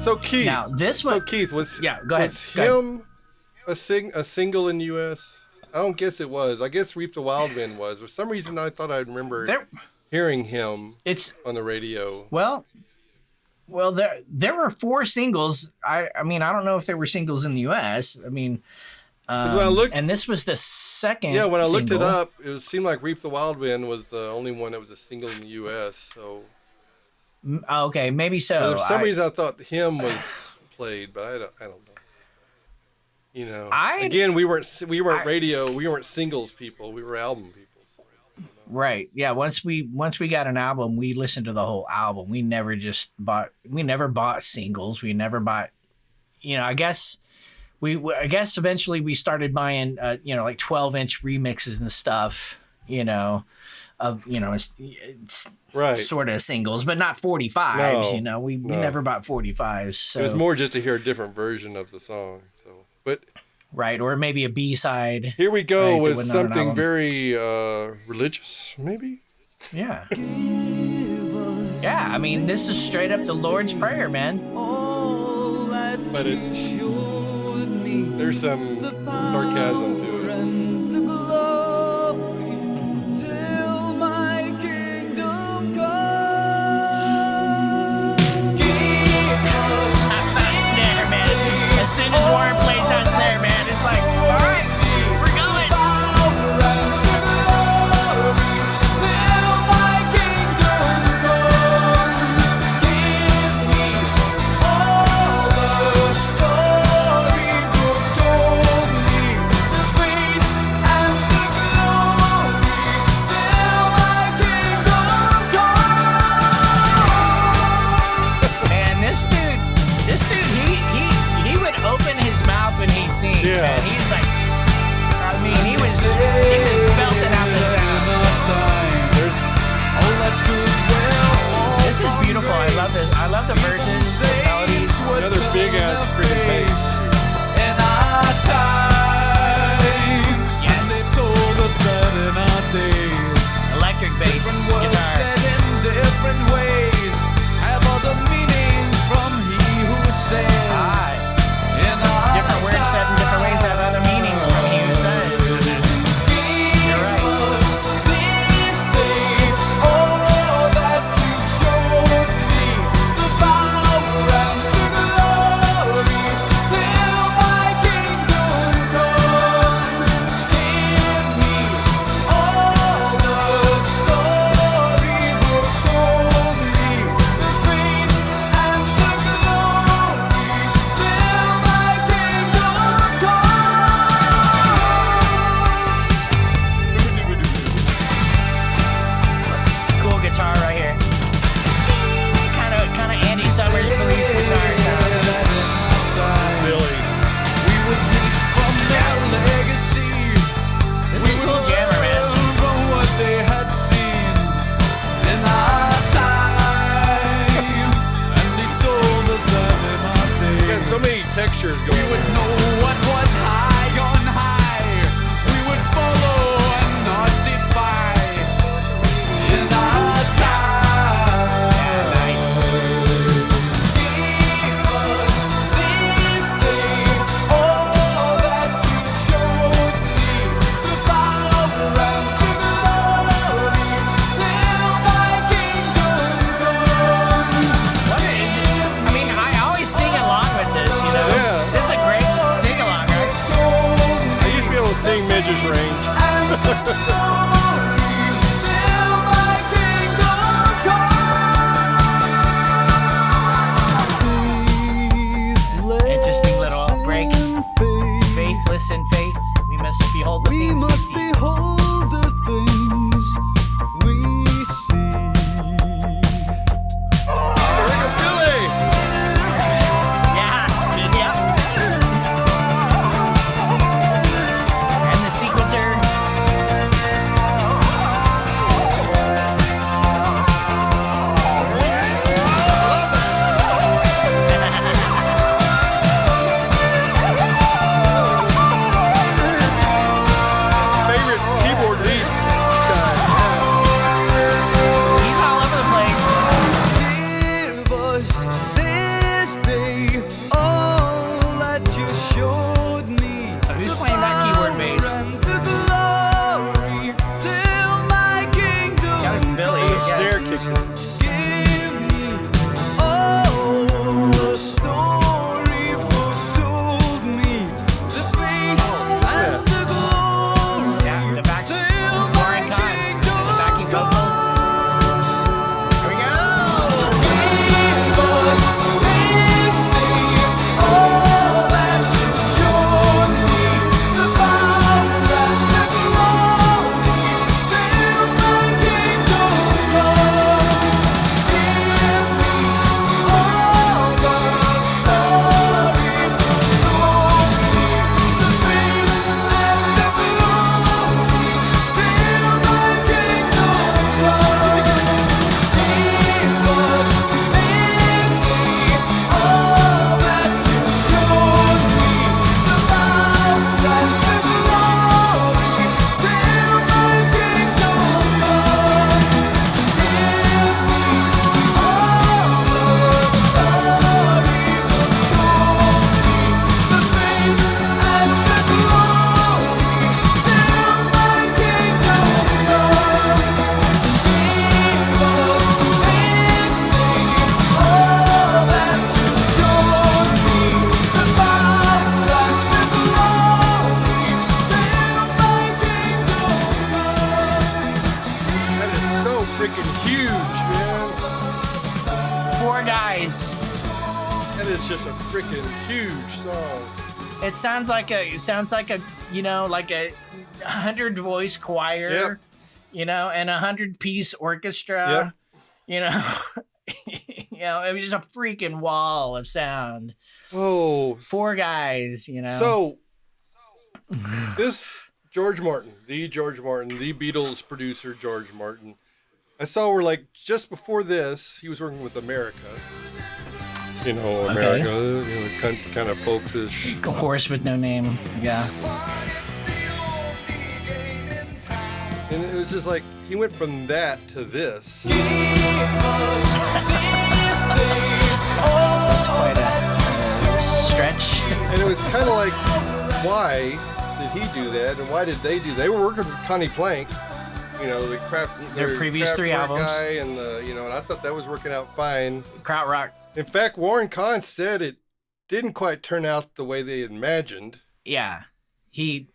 So Keith, Now this one. so Keith was Go ahead. Was him a single in the U.S.? I don't guess it was. I guess "Reap the Wild Wind" was. For some reason, I thought I remember hearing him on the radio. Well, there were 4 singles. I mean, I don't know if there were singles in the U.S. I mean, When I looked, and this was the second. yeah, when I looked it single. up, it seemed like "Reap the Wild Wind" was the only one that was a single in the U.S. So, Okay, maybe so. but for some reason, I thought "Him" was played, but I don't know. You know, again, we weren't radio, we weren't singles people, we were album people. So, Right. Yeah. Once we got an album, we listened to the whole album. We never bought singles. We never bought, I guess eventually we started buying, like 12-inch remixes and stuff, it's right. sort of singles, but not 45s, No, we never bought 45s. So it was more just to hear a different version of the song. So, but right. Or maybe a B-side. here we go right, with something very religious, maybe. Yeah. Yeah. I mean, this is straight up the Lord's Prayer, man. But there's some sarcasm to it. As soon as Warren plays that snare, man, it's like, all right, we're going. Man, this dude, he would open his mouth when he sings, Yeah. man. He's like, I mean, he was belting out the sound. This is beautiful. I love this. I love the verses, the melodies. Another big ass freaking bass. Yes. Electric bass guitar. Different words said in different ways have other meanings from he who said. You're right. Cool guitar right here. Kind of Andy Summers police guitar sound. Really. This is a cool jammer, man. You got so many textures going on. I mean, I always sing along with this, Yeah. This is a Listen. Give me a storybook told me the faith and the glory. Yeah, the Warren Kahn, the backing vocals. Here we go. Give us this thing, all that you showed me, the power and the glory, till my kingdom comes. Give me all the storybook told me, the faith and the glory, till my kingdom comes. Give us this thing, all that you showed me, the power and the glory, till my kingdom comes. Give me all the storybook told me, the faith and the glory, till my kingdom comes. Give us this thing, all that you showed me, the power and the glory, till my kingdom comes. That is so freaking huge, man. 4 guys. That is just a freaking huge song. It sounds like a you know, like a 100 voice choir, Yep. you know, and 100-piece orchestra. You know, you know, it was just a freaking wall of sound. Oh, 4 guys, you know. so this George Martin, the Beatles producer George Martin, I saw where like just before this, he was working with America. You know, America, you know, kind of folksish. A horse with no name. Yeah. And it was just like, he went from that to this. That's quite a stretch. And it was kind of like, why did he do that? And why did they do that? They were working with Connie Plank, you know, their previous 3 albums. guy, and you know, and I thought that was working out fine. Krautrock. In fact, Warren Kahn said it didn't quite turn out the way they had imagined. Yeah. He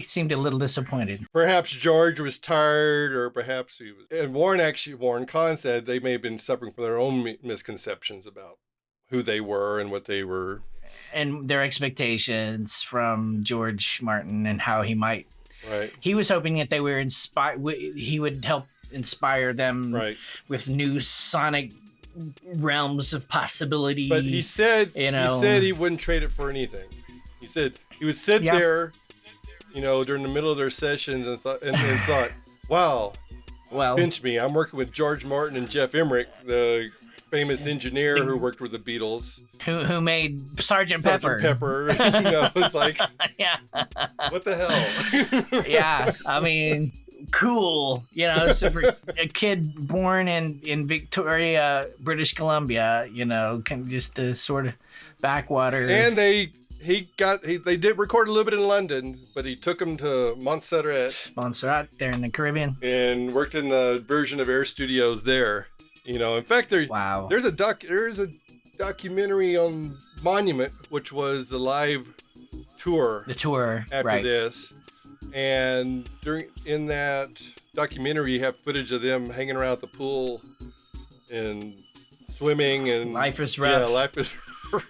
seemed a little disappointed. Perhaps George was tired, or perhaps he was. And Warren Kahn said they may have been suffering from their own misconceptions about who they were and what they were. And their expectations from George Martin and how he might. Right. He was hoping that they were inspired. He would help inspire them with new sonic realms of possibility. But he said, you know, he said he wouldn't trade it for anything. He said he would sit there, you know, during the middle of their sessions and thought, wow, well, pinch me. I'm working with George Martin and Jeff Emmerich, the famous engineer who worked with the Beatles. Who made Sgt. Pepper. You know, it's like, yeah. What the hell? Yeah, I mean, cool. You know, a kid born in Victoria, British Columbia, you know, can just sort of backwater. And they did record a little bit in London, but he took them to Montserrat there in the Caribbean, and worked in the version of Air Studios there. You know, in fact, there's a documentary on Monument, which was the live tour. The tour after this, and in that documentary, you have footage of them hanging around at the pool and swimming, and life is rough. Yeah, life is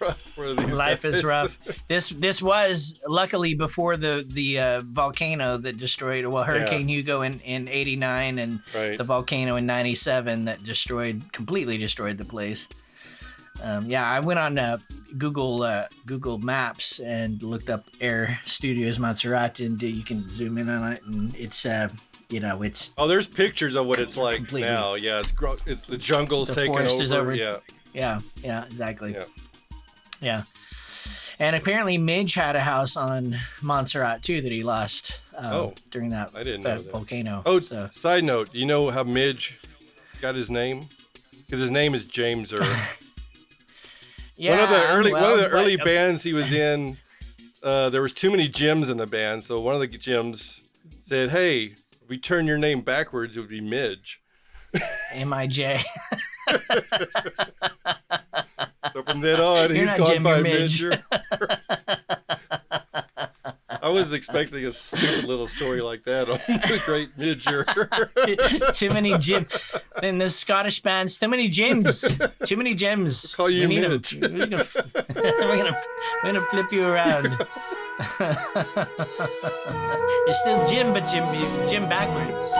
rough. Life is rough. This was luckily before the volcano that destroyed. Well, Hurricane Hugo in '89 and the volcano in '97 that completely destroyed the place. I went on Google Maps and looked up Air Studios Montserrat, and you can zoom in on it, and it's it's. Oh, there's pictures of what it's like completely. Now. Yeah, it's the jungle's taking over. Is over. Yeah, exactly. Yeah. And apparently Midge had a house on Montserrat too that he lost during that, I didn't know that. Volcano. Oh, side note, do you know how Midge got his name? Because his name is James Earl. One of the early bands he was in, there was too many Jims in the band, so one of the Jims said, "Hey, if we turn your name backwards, it would be Midge." M-I-J. So from then on, You're he's not gone Jim, by you're Midge. Midger. I was expecting a stupid little story like that on the Great Midger. Too many Jim. In the Scottish bands, too many Jims. Too many Jims. Call you We need 'em. Midge. We're gonna flip you around. You're still Jim, but Jim backwards.